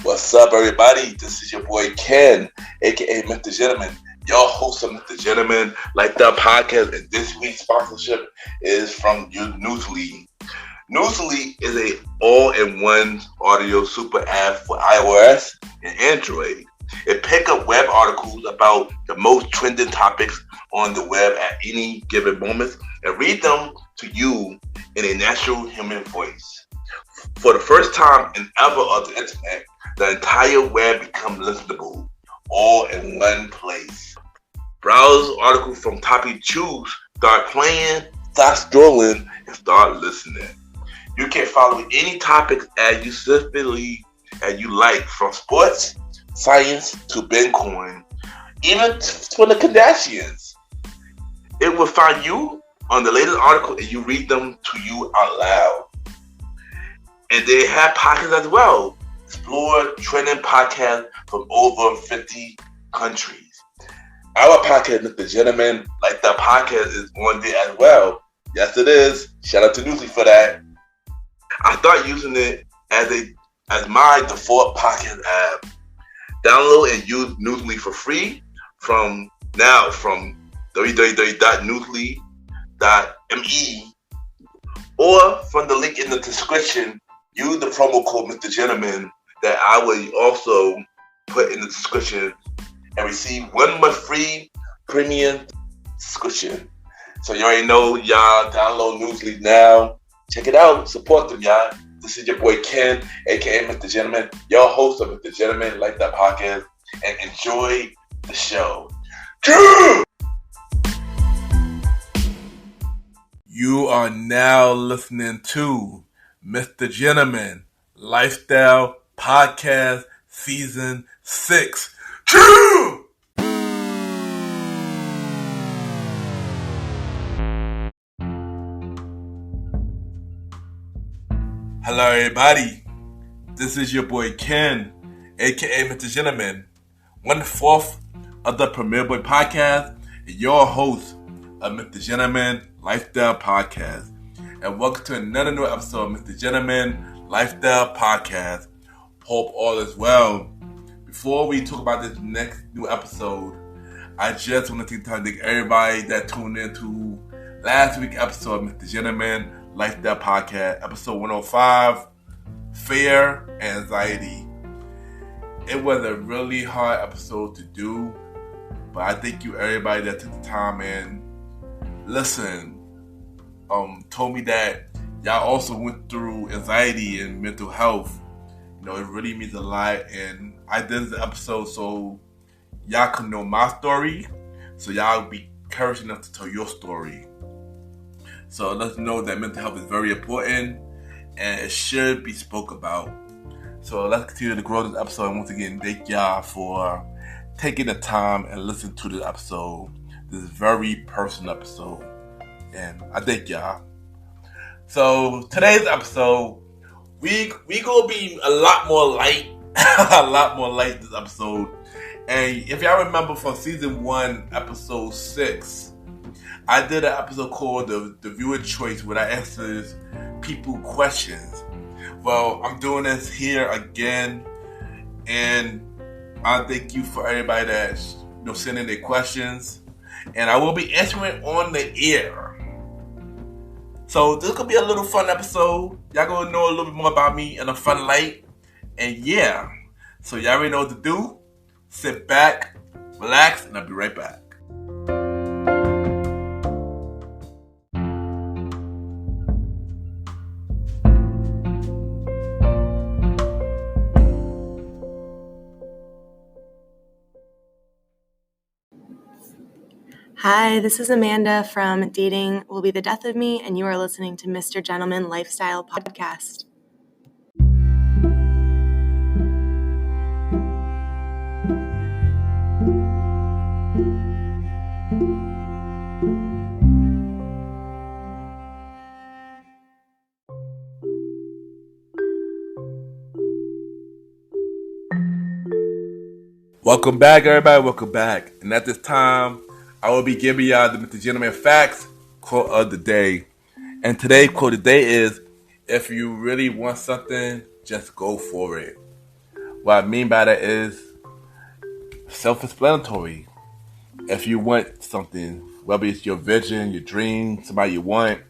What's up, everybody? This is your boy Ken, aka Mr. Gentleman, your host of Mr. Gentleman Like That podcast. And this week's sponsorship is from Newsly. Newsly is a all-in-one audio super app for iOS and Android. It picks up web articles about the most trending topics on the web at any given moment and read them to you in a natural human voice. For the first time in ever of the internet, the entire web becomes listenable, all in one place. Browse articles from topic choose, start playing, start scrolling, and start listening. You can follow any topics as you specifically as you like, from sports, science to Bitcoin, even for the Kardashians. It will find you on the latest article and you read them to you out loud. And they have podcasts as well. Explore trending podcasts from over 50 countries. Our podcast, Mr. Gentleman Like That podcast, is on there as well. Yes, it is. Shout out to Newsly for that. I started using it as my default podcast app. Download and use Newsly for free from www.newsly.me or from the link in the description. Use the promo code Mr. Gentleman that I will also put in the description and receive 1 month free premium subscription. So you already know, y'all, download Newsly now. Check it out. Support them, y'all. This is your boy Ken, aka Mr. Gentleman, your host of Mr. Gentleman Like That podcast, and enjoy the show. You are now listening to Mr. Gentleman Lifestyle Podcast Season 6. Hello, everybody. This is your boy Ken, aka Mr. Gentleman, 1/4 of the Premier Boy Podcast, and your host of Mr. Gentleman Lifestyle Podcast. And welcome to another new episode of Mr. Gentleman Lifestyle Podcast. Hope all is well. Before we talk about this next new episode, I just want to take time to thank everybody that tuned in to last week's episode of Mr. Gentleman Lifestyle Podcast, episode 105, Fear and Anxiety. It was a really hard episode to do, but I thank you everybody that took the time and listened. Told me that y'all also went through anxiety and mental health. You know, it really means a lot, and I did this episode so y'all can know my story, so y'all be courage enough to tell your story. So let's know that mental health is very important and it should be spoke about. So let's continue to grow this episode, and once again, thank y'all for taking the time and listening to this episode. This is a very personal episode, and I thank y'all. So today's episode, we gonna be a lot more light, this episode. And if y'all remember from season 1, episode 6, I did an episode called the Viewer Choice, where I answered people questions. Well, I'm doing this here again, and I thank you for everybody that's sending their questions, and I will be answering on the air. So this could be a little fun episode. Y'all gonna know a little bit more about me in a fun light, and yeah. So y'all already know what to do. Sit back, relax, and I'll be right back. Hi, this is Amanda from Dating Will Be the Death of Me, and you are listening to Mr. Gentleman Lifestyle Podcast. Welcome back, everybody. Welcome back. And at this time, I will be giving y'all the Mr. Gentleman Facts quote of the day. And today's quote of the day is, if you really want something, just go for it. What I mean by that is self-explanatory. If you want something, whether it's your vision, your dream, somebody you want,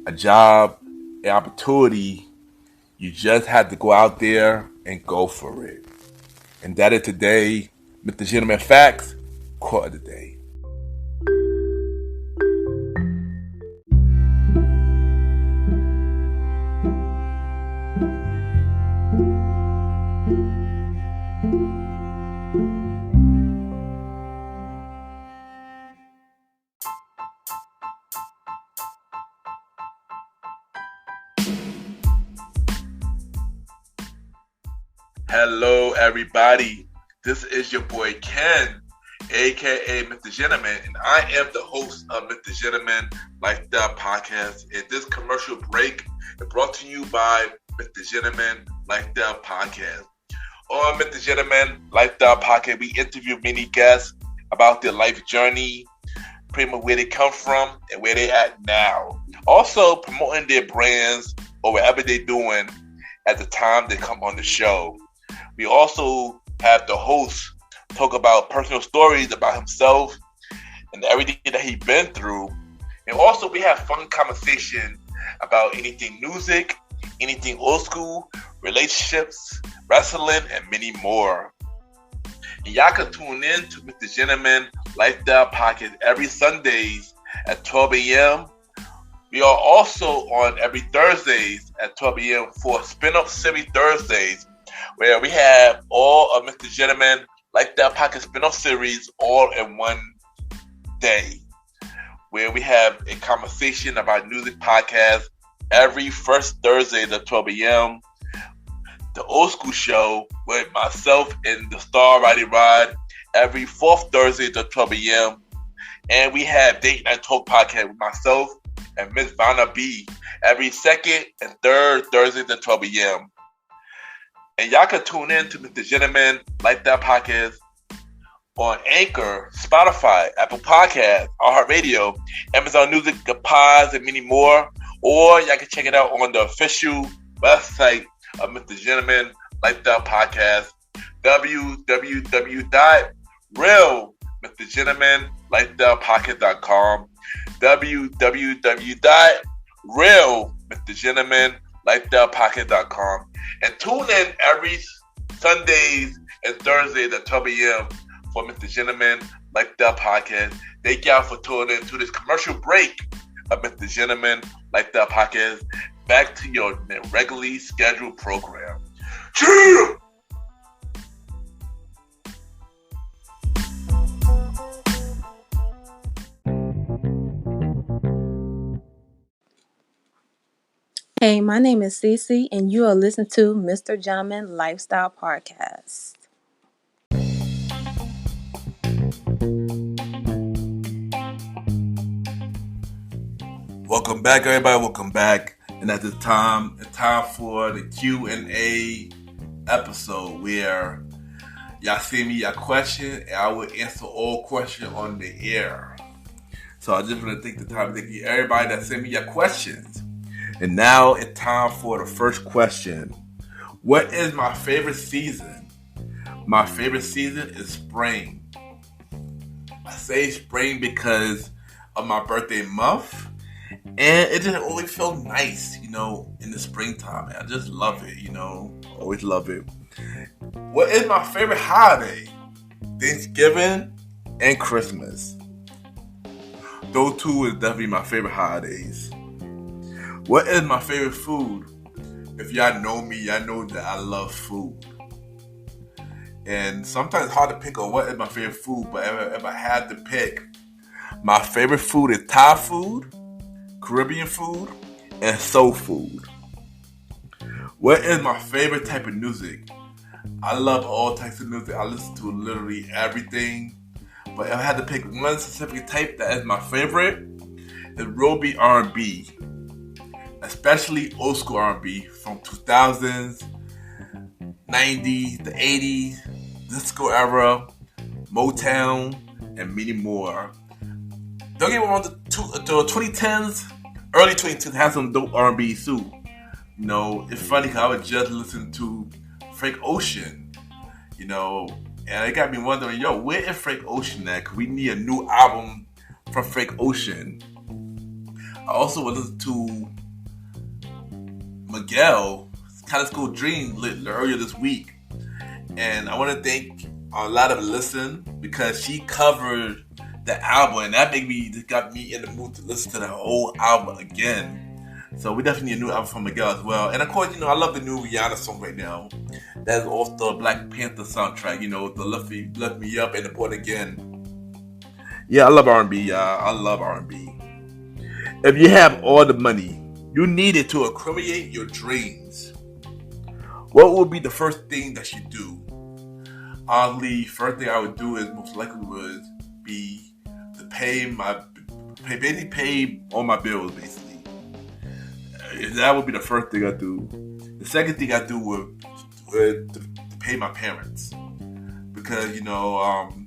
a job, an opportunity, you just have to go out there and go for it. And that is today, Mr. Gentleman Facts, quote of the day. Hello, everybody. This is your boy Ken, aka Mr. Gentleman, and I am the host of Mr. Gentleman Lifestyle Podcast. And this commercial break is brought to you by Mr. Gentleman Lifestyle Podcast. On Mr. Gentleman Lifestyle Podcast, we interview many guests about their life journey, pretty much where they come from and where they at now. Also promoting their brands or whatever they're doing at the time they come on the show. We also have the host talk about personal stories about himself and everything that he's been through. And also we have fun conversation about anything music, anything old school, relationships, wrestling, and many more. And y'all can tune in to Mr. Gentleman Lifestyle Podcast every Sundays at 12 a.m. We are also on every Thursdays at 12 a.m. for Spin-Off Series Thursdays, where we have all of Mr. Gentleman Lifestyle Podcast spin-off series all in one day, where we have a conversation about music podcast every first Thursday at 12 a.m. The Old School Show with myself and the Star Ridey Rod every fourth Thursday at 12 a.m. And we have Date Night Talk Podcast with myself and Miss Vanna B every second and third Thursday at 12 a.m. And y'all can tune in to Mr. Gentleman Lifestyle Podcast on Anchor, Spotify, Apple Podcasts, iHeartRadio, Amazon Music, The Pods, and many more. Or y'all can check it out on the official website of Mr. Gentleman Lifestyle Podcast, www.realmrgentlemanlifestylepodcast.com, www.realmrgentlemanlifestylepodcast.com. And tune in every Sundays and Thursdays at 12 a.m. for Mr. Gentleman Lifestyle Podcast. Thank y'all for tuning in to this commercial break of Mr. Gentleman Lifestyle Podcast. Back to your regularly scheduled program. Cheers! Hey, my name is Cece, and you are listening to Mr. Gentleman Lifestyle Podcast. Welcome back, everybody. Welcome back. And at this time, it's time for the Q&A episode where y'all send me a question and I will answer all questions on the air. So I just want to take the time to thank you, everybody that sent me your questions. And now it's time for the first question. What is my favorite season? My favorite season is spring. I say spring because of my birthday month. And it just always feels nice, in the springtime. I just love it, always love it. What is my favorite holiday? Thanksgiving and Christmas. Those two is definitely my favorite holidays. What is my favorite food? If y'all know me, y'all know that I love food. And sometimes it's hard to pick on what is my favorite food, but if I had to pick, my favorite food is Thai food, Caribbean food, and soul food. What is my favorite type of music? I love all types of music. I listen to literally everything. But if I had to pick one specific type that is my favorite, it will be R&B. Especially old school R&B from 2000s, 90s, the 80s, disco era, Motown, and many more. Don't get me wrong, the 2010s, early 2010s had some dope R&B too. It's funny because I was just listening to Frank Ocean And it got me wondering, where is Frank Ocean at? Cause we need a new album from Frank Ocean. I also listened to Miguel, College School Dream, earlier this week. And I want to thank a lot of listen because she covered the album, and that got me in the mood to listen to the whole album again. So we definitely need a new album from Miguel as well. And of course, I love the new Rihanna song right now. That's off the Black Panther soundtrack, the Lift Me Up and the Born Again. Yeah, I love R&B, y'all. I love R&B. If you have all the money you needed to accumulate your dreams, what would be the first thing that you do? Honestly, first thing I would do is most likely would be to pay all my bills, basically. That would be the first thing I do. The second thing I do would to pay my parents because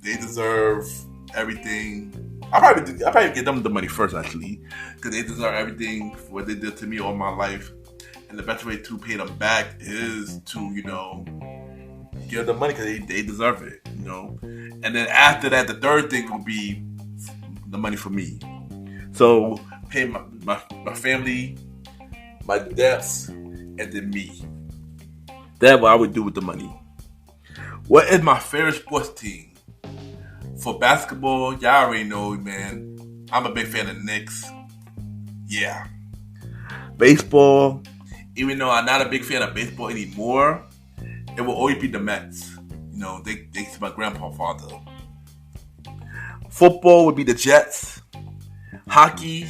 they deserve everything. I probably give them the money first, actually, because they deserve everything for what they did to me all my life. And the best way to pay them back is to give them money because they deserve it. And then after that, the third thing will be the money for me. So pay my family, my debts, and then me. That's what I would do with the money. What is my favorite sports team? For basketball, y'all already know, man. I'm a big fan of Knicks. Yeah. Baseball, even though I'm not a big fan of baseball anymore, it will always be the Mets. Thanks to my grandfather. Football would be the Jets. Hockey,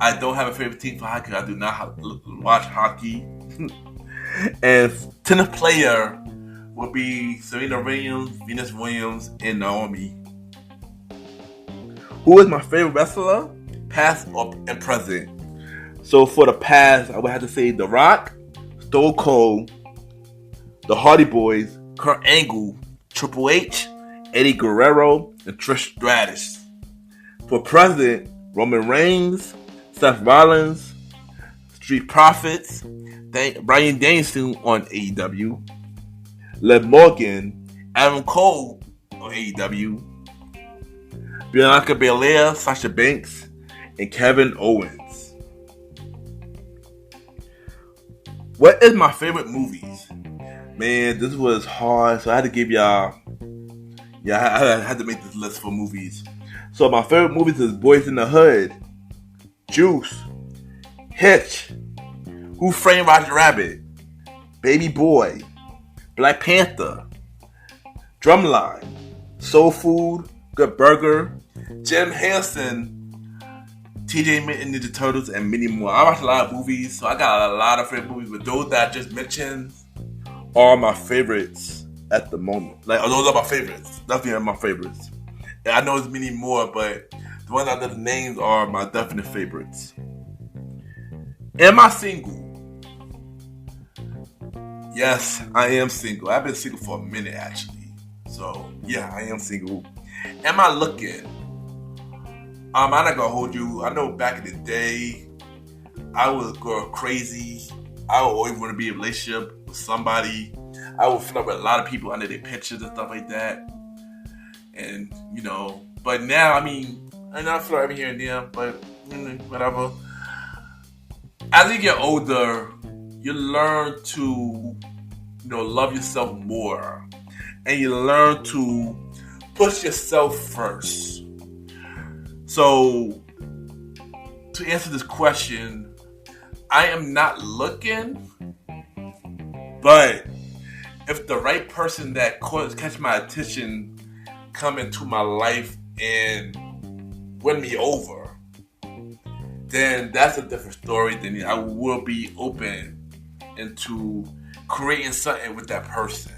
I don't have a favorite team for hockey. I do not watch hockey. And tennis player would be Serena Williams, Venus Williams, and Naomi. Who is my favorite wrestler? Past and present. So for the past, I would have to say The Rock, Stone Cold, the Hardy Boys, Kurt Angle, Triple H, Eddie Guerrero, and Trish Stratus. For present, Roman Reigns, Seth Rollins, Street Profits, Bryan Danielson on AEW, Liv Morgan, Adam Cole on AEW, Bianca Belair, Sasha Banks, and Kevin Owens. What is my favorite movies? Man, this was hard, so I had to give y'all. Yeah, I had to make this list for movies. So my favorite movies is Boys in the Hood, Juice, Hitch, Who Framed Roger Rabbit, Baby Boy, Black Panther, Drumline, Soul Food, Good Burger, Jim Henson, TJ and Ninja Turtles, and many more. I watch a lot of movies, so I got a lot of favorite movies, but those that I just mentioned are my favorites at the moment. Like, those are my favorites. Definitely are my favorites. And I know there's many more, but the ones I know the names are my definite favorites. Am I single? Yes, I am single. I've been single for a minute, actually. So, yeah, I am single. Am I looking? I'm not gonna hold you. I know back in the day, I would go crazy. I would always want to be in a relationship with somebody. I would flirt with a lot of people under their pictures and stuff like that. And, but now, I know I flirt every here and there, but whatever. As you get older, you learn to, love yourself more. And you learn to push yourself first. So, to answer this question, I am not looking, but if the right person that catch my attention come into my life and win me over, then that's a different story. Then I will be open into creating something with that person.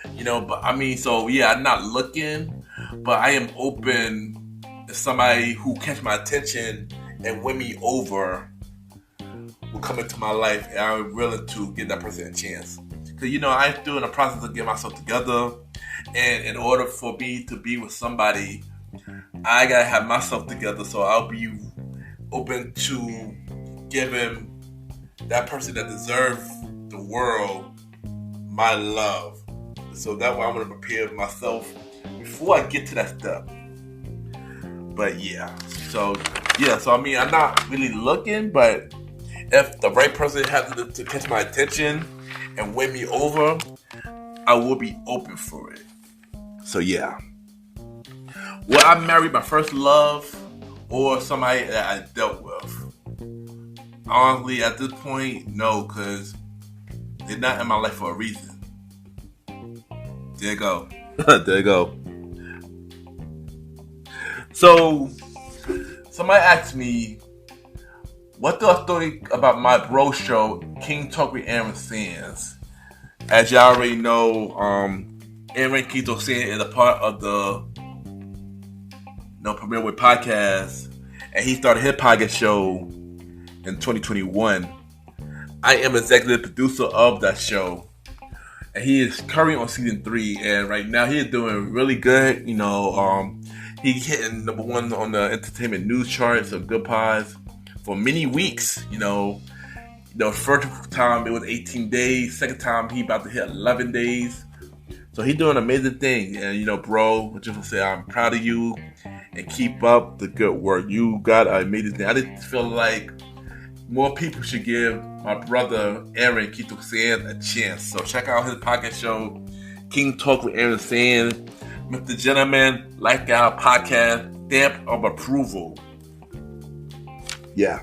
I'm not looking, but I am open if somebody who catch my attention and win me over will come into my life, and I'm willing to give that person a chance. Because, I'm still in the process of getting myself together, and in order for me to be with somebody, I gotta have myself together, so I'll be open to giving that person that deserves the world my love. So that's why I'm gonna prepare myself before I get to that step. But so I mean, I'm not really looking, but if the right person happens to catch my attention and win me over, I will be open for it. So will I marry my first love or somebody that I dealt with? Honestly, at this point, no, because they're not in my life for a reason. There you go. There you go. So, somebody asked me, what do I think about my bro show, King Talk with Aaron Sands? As y'all already know, Aaron King Talk Sands is a part of the Premier Way podcast, and he started his podcast show in 2021. I am executive producer of that show, and he is currently on season 3, and right now he is doing really good. He's hitting number 1 on the entertainment news charts of Good Pods for many weeks. First time it was 18 days. Second time he about to hit 11 days. So he's doing an amazing thing. And bro, I just want to say I'm proud of you and keep up the good work. You got an amazing thing. I just feel like more people should give my brother Aaron Kito Sands a chance. So check out his podcast show, King Talk with Aaron Sands. Mr. Gentleman, like our podcast, stamp of approval. Yeah.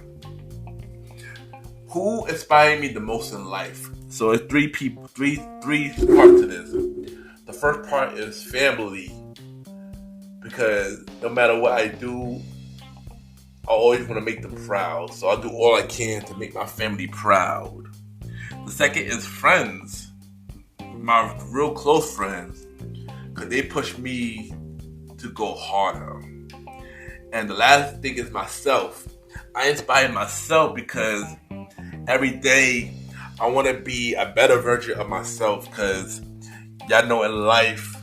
Who inspired me the most in life? So it's three parts to this. The first part is family, because no matter what I do, I always want to make them proud. So I do all I can to make my family proud. The second is friends, my real close friends, because they push me to go harder. And the last thing is myself. I inspire myself because every day I want to be a better version of myself, because y'all know in life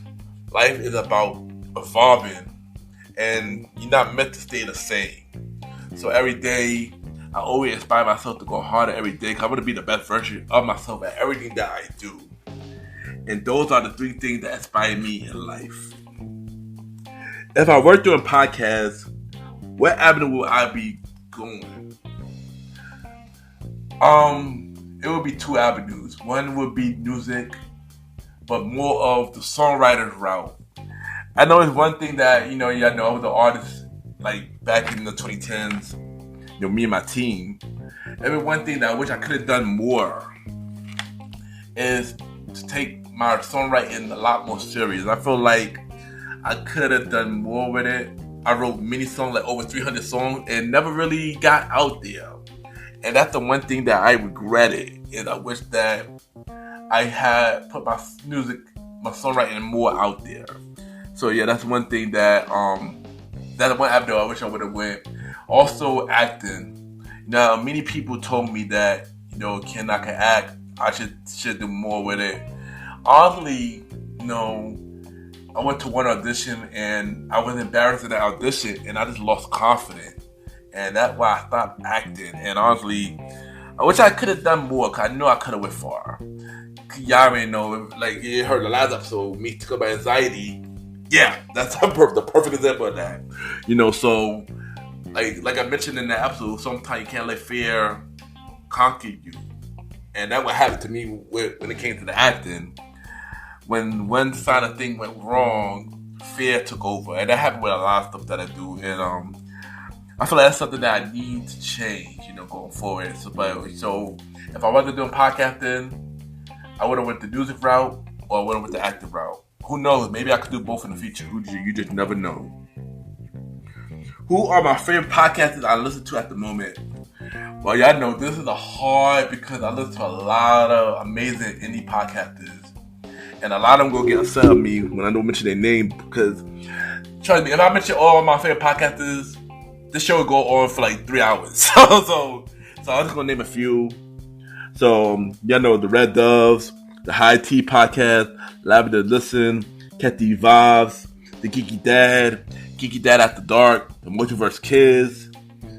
is about evolving, and you're not meant to stay the same. So every day I always inspire myself to go harder every day, because I want to be the best version of myself at everything that I do. And those are the 3 things that inspire me in life. If I were doing podcasts, what avenue will I be going? It would be 2 avenues. One would be music, but more of the songwriter's route. I know it's one thing that, y'all know, I was an artist, like, back in the 2010s, me and my team. And one thing that I wish I could have done more is to take my songwriting a lot more serious. I feel like I could have done more with it. I wrote many songs, like over 300 songs, and never really got out there. And that's the one thing that I regretted, and I wish that I had put my music, my songwriting more out there. So that's one thing that that's one avenue I wish I would have went. Also acting. Now many people told me that Ken, I can act. I should do more with it. Honestly, I went to one audition and I was embarrassed at that audition, and I just lost confidence. And that's why I stopped acting. And honestly, I wish I could have done more, because I know I could have went far. Y'all already know, like you heard the last episode, me took up my anxiety. Yeah, that's the perfect example of that. So like I mentioned in that episode, sometimes you can't let fear conquer you. And that what happened to me when it came to the acting. When one side of thing went wrong, fear took over. And that happened with a lot of stuff that I do. And I feel like that's something that I need to change, going forward. So if I wasn't doing podcasting, I would have went the music route, or I would have went the acting route. Who knows? Maybe I could do both in the future. You just never know. Who are my favorite podcasters I listen to at the moment? Well, y'all know this is hard, because I listen to a lot of amazing indie podcasters. And a lot of them go get upset at me when I don't mention their name, because trust me, if I mention all of my favorite podcasters, this show would go on for like 3 hours. So I'm just gonna name a few. So y'all know the Red Doves, the High Tea Podcast, Lavender Listen, Ketty Vibes, the Geeky Dad After Dark, the Multiverse Kids,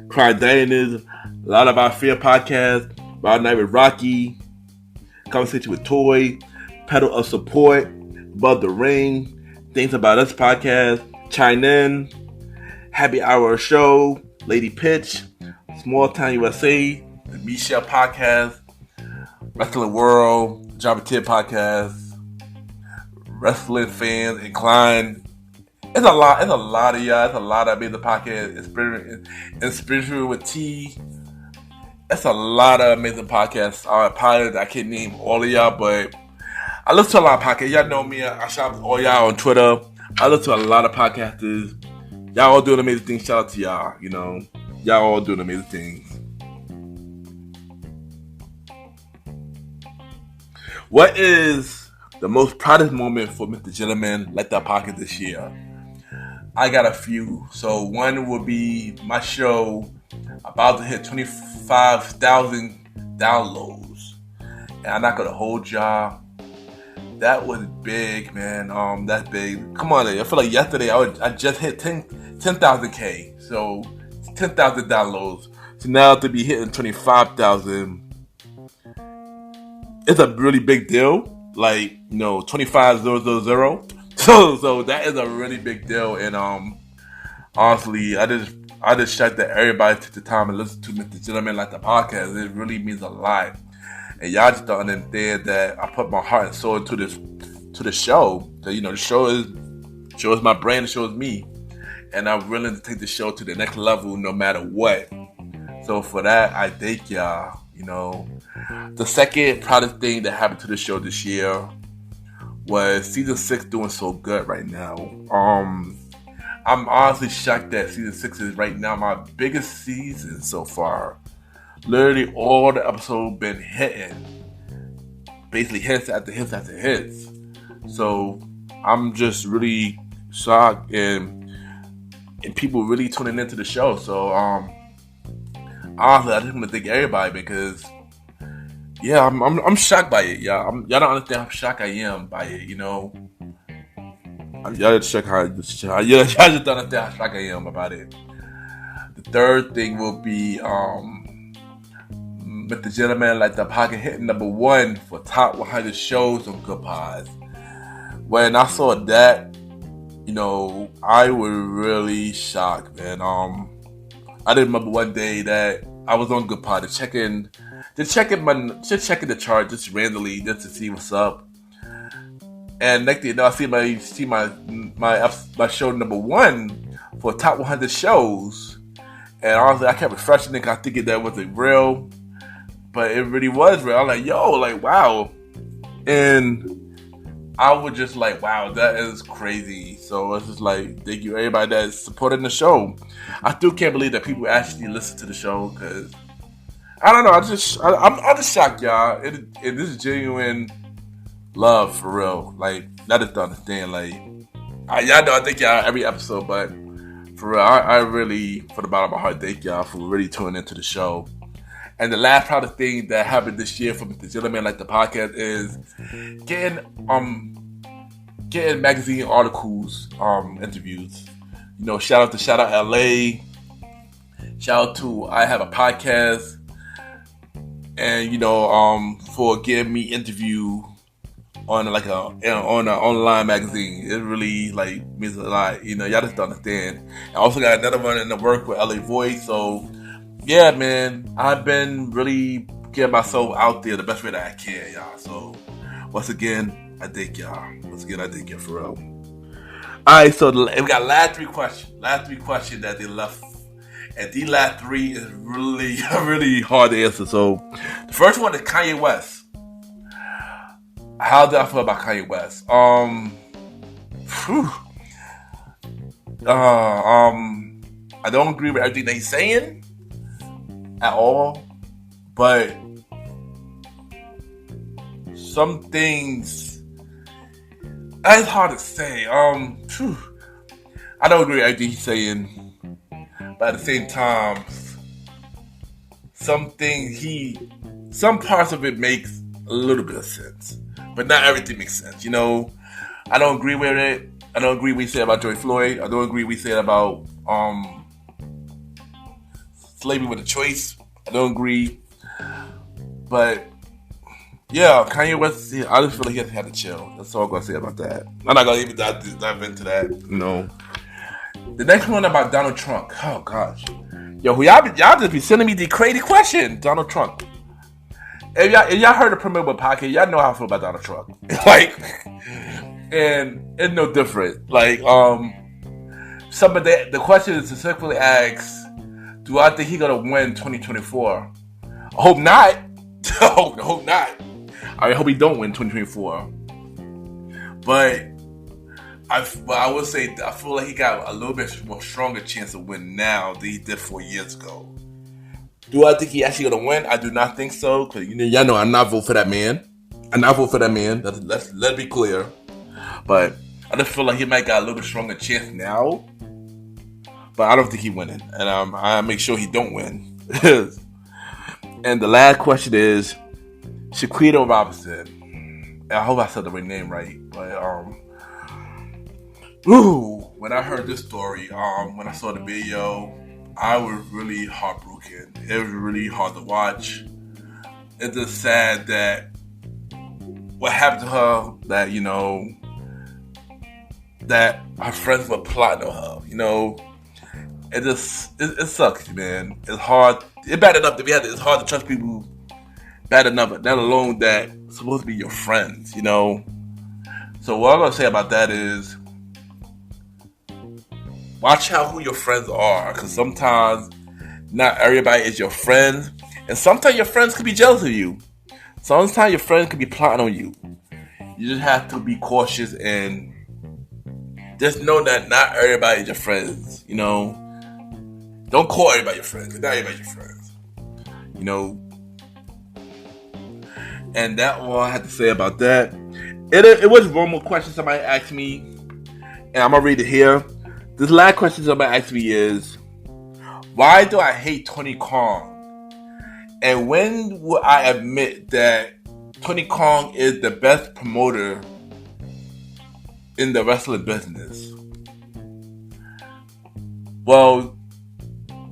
Cry Diners, a lot of our favorite podcasts, Wild Night with Rocky, Conversation with Toy, Pedal of Support, Above the Ring, Things About Us podcast, Chime In, Happy Hour Show, Lady Pitch, Small Town USA, the Michelle podcast, Wrestling World, Java Kid podcast, Wrestling Fans Inclined. It's a lot of y'all. It's a lot of amazing podcasts. Inspirational with T. It's a lot of amazing podcasts. I can't name all of y'all, but I listen to a lot of podcasts. Y'all know me. I shout out to all y'all on Twitter. I listen to a lot of podcasters. Y'all all doing amazing things. Shout out to y'all. Y'all all doing amazing things. What is the most proudest moment for Mr. Gentleman Like That Podcast this year? I got a few. So one will be my show about to hit 25,000 downloads. And I'm not going to hold y'all. That was big, man. That's big. Come on, I feel like yesterday I just hit 10,000K. So 10,000 downloads. So now to be hitting 25,000, it's a really big deal. 25,000. So that is a really big deal, and honestly, I just shout that everybody took the time and listen to Mr. Gentleman Like the Podcast. It really means a lot, and y'all just don't understand that I put my heart and soul into the show. So, the show is my brand, the show is me, and I'm willing to take the show to the next level no matter what. So for that, I thank y'all. The second proudest thing that happened to the show this year was season 6 doing so good right now. I'm honestly shocked that season 6 is right now my biggest season so far. Literally all the episodes been hitting. Basically hits after hits after hits. So I'm just really shocked and people really tuning into the show. So honestly, I just want to thank everybody because I'm shocked by it, y'all. Y'all don't understand how shocked I am by it, Y'all just check y'all just don't understand how shocked I am about it. The third thing will be Mr. Gentleman Like the Pocket hitting number 1 for top 100 shows on Good Pods. When I saw that, I was really shocked, man. I did remember one day that I was on Good Pod checking the chart just randomly just to see what's up. And next thing you know, I see my show number 1 for top 100 shows. And honestly, I kept refreshing it because I thinking that wasn't real, but it really was real. I'm like, wow. And I was just like, wow, that is crazy. So it's just like, thank you everybody that's supporting the show. I still can't believe that people actually listen to the show because I don't know. I'm just shocked, y'all. It is genuine love for real. Like, I just don't understand. Like, y'all know I thank y'all every episode, but for real, I really, for the bottom of my heart, thank y'all for really tuning into the show. And the last proudest thing that happened this year for Mr. Gentleman Like the Podcast is getting magazine articles, interviews. Shout out LA. Shout out to I Have a Podcast. And for getting me interview on an online magazine, it really means a lot. Y'all just don't understand. I also got another one in the work with LA Voice. So yeah, man, I've been really getting myself out there the best way that I can, y'all. So once again, I thank y'all. Once again, I thank you for real. Alright, so we got last three questions that they left. And these last 3 is really, really hard to answer. So the first one is Kanye West. How do I feel about Kanye West? I don't agree with everything that he's saying at all, but some things it's hard to say. I don't agree with everything he's saying, but at the same time, some parts of it makes a little bit of sense, but not everything makes sense. I don't agree with it. I don't agree with what he said about George Floyd. I don't agree with what he said about slavery with a choice. I don't agree, but Yeah, Kanye West. Yeah, I just feel like he had to chill. That's all I'm gonna say about that. I'm not gonna even dive into that. The next one about Donald Trump. Oh gosh, yo, y'all just be sending me the crazy question. Donald Trump. If y'all heard the Premier podcast, y'all know how I feel about Donald Trump. Like, and it's no different. Like, some of the question is specifically asks, do I think he's gonna win 2024? I hope not. I hope not. I hope he don't win 2024. But I would say I feel like he got a little bit more stronger chance of winning now than he did 4 years ago. Do I think he actually gonna win? I do not think so, because y'all know I'm not vote for that man. I'm not vote for that man. Let's be clear. But I just feel like he might got a little bit stronger chance now. But I don't think he winning, and I make sure he don't win. And the last question is Shaquita Robinson. I hope I said the right name right, but when I heard this story, when I saw the video, I was really heartbroken. It was really hard to watch. It's just sad that what happened to her, that her friends were plotting on her, it sucks, man. It's hard. It's bad enough that it's hard to trust people. Bad enough, let alone that it's supposed to be your friends, So what I'm gonna say about that is, watch out who your friends are, because sometimes not everybody is your friend, and sometimes your friends could be jealous of you. Sometimes your friends could be plotting on you. You just have to be cautious and just know that not everybody is your friends. Don't call everybody your friends, because not everybody your friends. And that's all I had to say about that. It was one more question somebody asked me, and I'm gonna read it here. This last question somebody asked me is, why do I hate Tony Khan? And when will I admit that Tony Khan is the best promoter in the wrestling business? Well,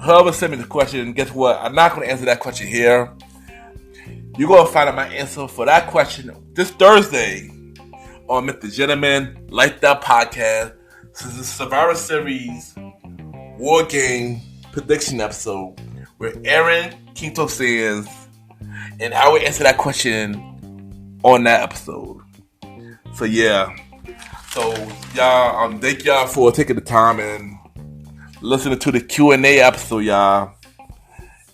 whoever sent me the question, guess what? I'm not going to answer that question here. You're going to find out my answer for that question this Thursday on Mr. Gentleman Lifestyle Podcast. This is the Survivor Series War Game prediction episode where Aaron Quinto sings, and I will answer that question on that episode. So yeah. So y'all, thank y'all for taking the time and listening to the Q&A episode, y'all.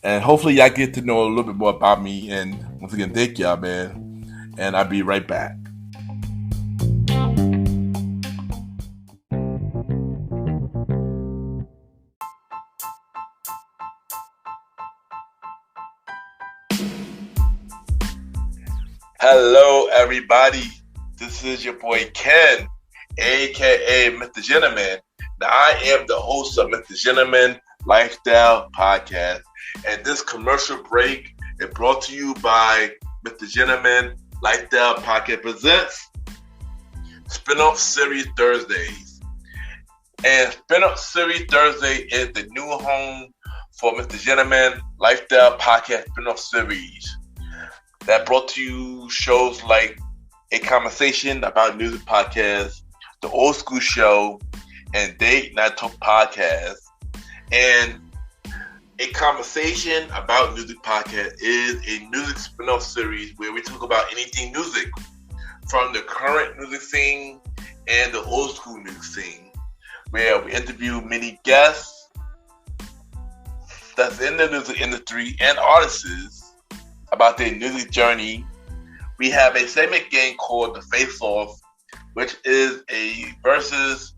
And hopefully y'all get to know a little bit more about me. And once again, thank y'all, man. And I'll be right back. Hello, everybody. This is your boy Ken, aka Mr. Gentleman. Now, I am the host of Mr. Gentleman Lifestyle Podcast, and this commercial break is brought to you by Mr. Gentleman Lifestyle Podcast presents Spin-off Series Thursdays. And Spin-off Series Thursday is the new home for Mr. Gentleman Lifestyle Podcast Spin-off Series. That brought to you shows like A Conversation About Music Podcast, The Old School Show, and Date Night Talk Podcast. And A Conversation About Music Podcast is a music spin-off series where we talk about anything music, from the current music scene and the old school music scene, where we interview many guests that's in the music industry and artists about their music journey. We have a segment game called The Face Off, which is a versus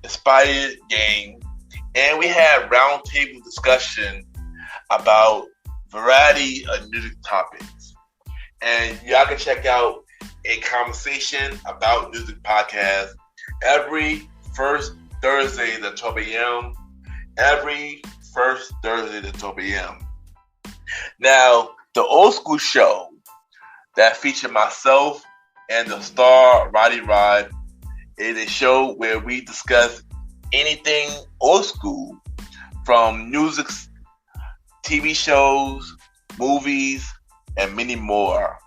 inspired game. And we have roundtable discussion about variety of music topics. And y'all can check out A Conversation About Music Podcast every first Thursday at 12 a.m. Every first Thursday at 12 a.m. Now, the Old School Show that featured myself and the star Roddy Rod is a show where we discuss anything old school, from music, TV shows, movies, and many more.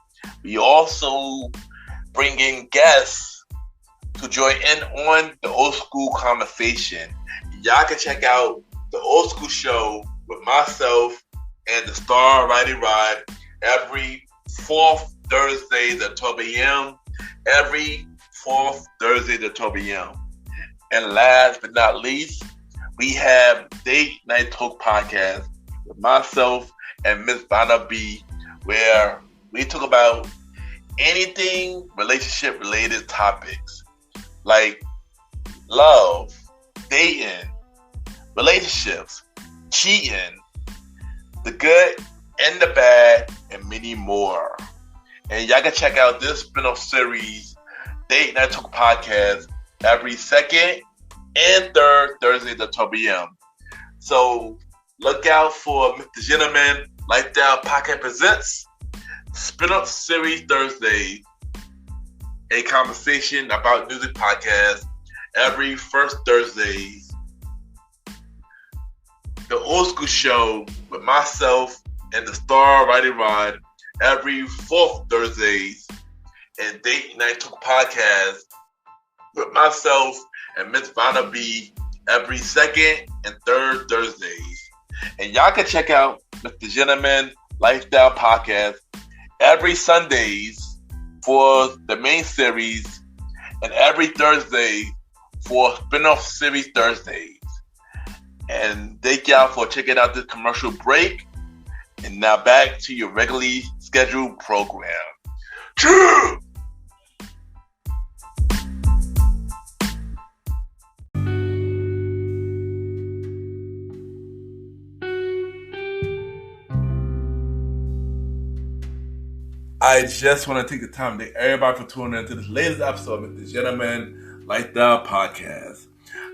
We also bring in guests to join in on the old school conversation. Y'all can check out the old school show with myself and the Star Righty Rod every fourth Thursday at 12 a.m. Every fourth Thursday at 12 a.m. And last but not least, we have Date Night Talk Podcast with myself and Miss Vanna B, where we talk about anything relationship related topics like love, dating, relationships, cheating, the good and the bad, and many more. And y'all can check out this spin-off series, Date Night Talk Podcast, every second and third Thursday at 12 p.m. So look out for Mr. Gentleman Lifestyle Podcast Presents Spin-off Series Thursday, a conversation about music podcast every first Thursday. The Old School Show with myself and the Star Righty Rod every fourth Thursdays, and Date Night Talk Podcast with myself and Miss Vanna B every second and third Thursdays. And y'all can check out Mr. Gentleman Lifestyle Podcast every Sundays for the main series and every Thursday for spin-off series Thursdays. And thank y'all for checking out this commercial break. And now back to your regularly scheduled program. True! I just want to take the time to thank everybody for tuning in to this latest episode of the Gentleman Lifestyle Podcast.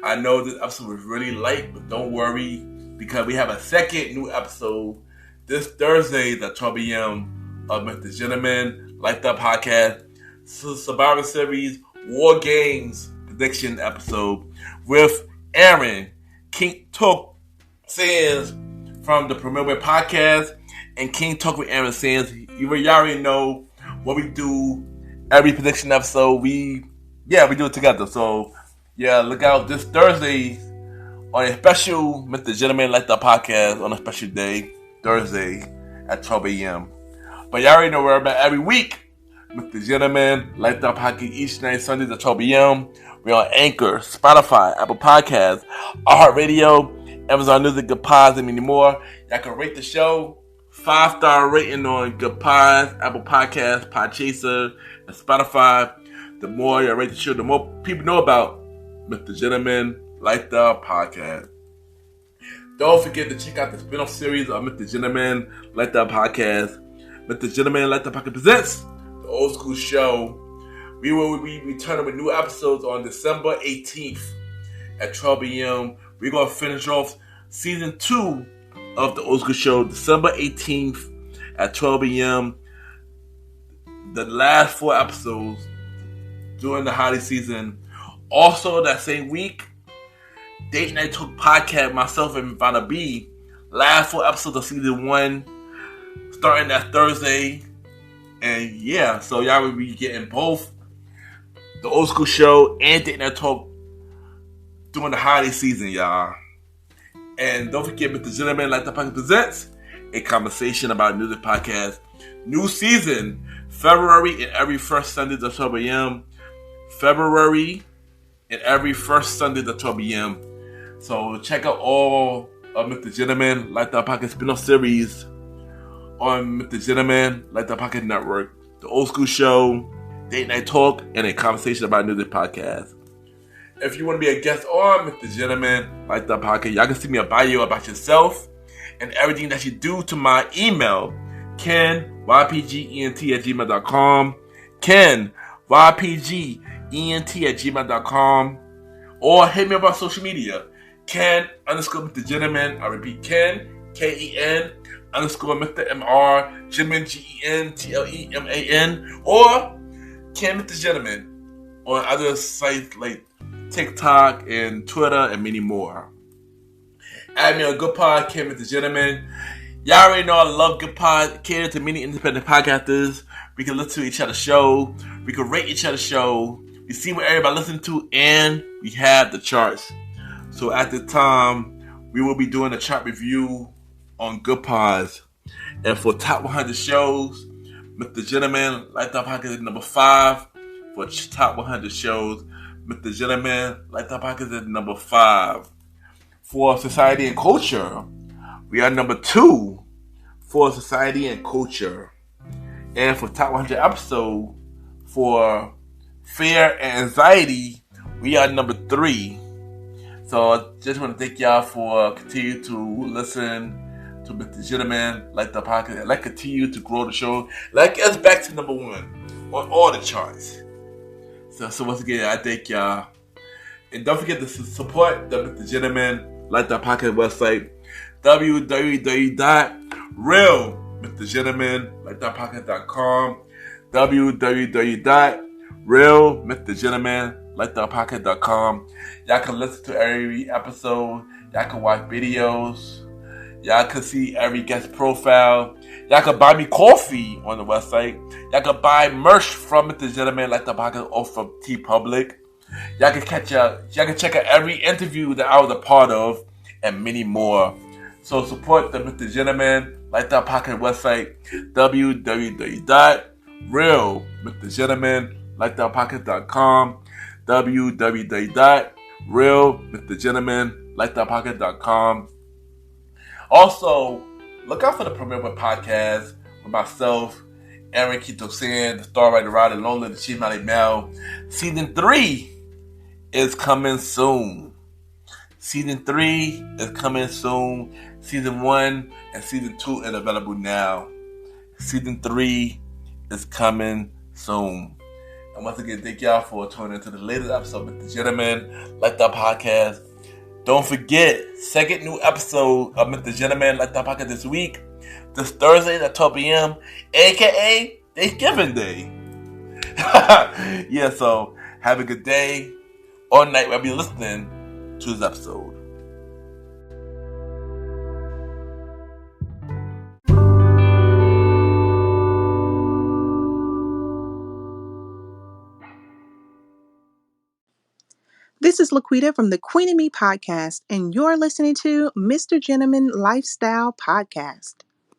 I know this episode was really light, but don't worry, because we have a second new episode this Thursday at 12 p.m. of Mr. Gentleman Lifestyle Podcast Survivor Series War Games prediction episode with Aaron King Talk Sands from the Premier Podcast and King Talk with Aaron Sands. You already know what we do every prediction episode. We do it together. So yeah, look out this Thursday on a special Mr. Gentleman Lifestyle Podcast on a special day, Thursday at 12 a.m. But y'all already know where I'm at every week. Mr. Gentleman Lifestyle Podcast each night, Sundays at 12 p.m. We're on Anchor, Spotify, Apple Podcasts, iHeartRadio, Amazon Music, Good Pods, and many more. Y'all can rate the show 5-star rating on Good Pods, Apple Podcasts, Podchaser, and Spotify. The more you rate the show, the more people know about Mr. Gentleman Lifestyle Podcast. Don't forget to check out the spin-off series of Mr. Gentleman Lifestyle Podcast. Mr. Gentleman Lifestyle Podcast presents the Old School Show. We will be returning with new episodes on December 18th at 12 p.m. We're going to finish off season 2 of the Old School Show December 18th at 12 p.m. The last 4 episodes during the holiday season. Also, that same week, Date Night Talk Podcast, myself and Vanna B, last 4 episodes of season 1, starting that Thursday. And yeah, so y'all will be getting both the Old School Show and Date Night Talk during the holiday season, y'all. And don't forget, Mr. Gentleman Like the Podcast presents a conversation about music podcast. New season, February and every first Sunday at 12 a.m. February and every first Sunday at 12 p.m. So check out all of Mr. Gentleman Like the Podcast spin-off series on Mr. Gentleman Like the Podcast Network, the Old School Show, Date Night Talk, and a conversation about music podcast. If you want to be a guest on Mr. Gentleman Like the Podcast, y'all can send me a bio about yourself and everything that you do to my email, KenYPGENT@gmail.com, KenYPGENT@gmail.com, or hit me up on social media, Ken_Mr. Gentleman. I repeat, Ken, Ken_Mr. MR, Gentleman, GENTLEMAN, or Ken Mr. Gentleman on other sites like TikTok and Twitter and many more. Add me on Good Pod, Ken Mr. Gentleman. Y'all already know I love Good Pod, cater to many independent podcasters, We can listen to each other's show. We can rate each other's show. We see what everybody listens to, and we have the charts. So at the time, we will be doing a chart review on Good Pods. And for top 100 shows, Mr. Gentleman Lifestyle Podcast is number 5. For top 100 shows, Mr. Gentleman Lifestyle Podcast is number 5. For Society and Culture, we are number 2 for Society and Culture. And for top 100 episode, for Fear and Anxiety, we are number 3. So I just want to thank y'all for continuing to listen to Mr. Gentleman, like the podcast, and continue to grow the show. Like us back to number 1 on all the charts. So once again, I thank y'all. And don't forget to support the Mr. Gentleman, like the podcast website, www.realmrgentlemanlikethepodcast.com, www.realmrgentlemanlikethepodcast.com. Y'all can listen to every episode. Y'all can watch videos. Y'all can see every guest profile. Y'all can buy me coffee on the website. Y'all can buy merch from Mr. Gentleman like the podcast or from TeePublic. Y'all can check out every interview that I was a part of and many more. So support the Mr. Gentleman like the podcast website, www.realmrgentlemanlikethepodcast.com, www.realmrgentlemanlikethepodcast.com. Also, look out for the premiere podcast with myself, Aaron Kito-san, the Star Writer Rider, Lonely, the Chief Mounted Male. Season 3 is coming soon. Season 3 is coming soon. Season 1 and Season 2 is available now. Season 3 is coming soon. And once again, thank y'all for tuning into the latest episode of The Gentleman Like That Podcast. Don't forget, second new episode of Mr. Gentleman Like That Podcast this week. This Thursday at 12 p.m., a.k.a. Thanksgiving Day. Yeah, so have a good day or night while you're listening to this episode. This is Laquita from the Queen and Me podcast, and you're listening to Mr. Gentleman Lifestyle Podcast.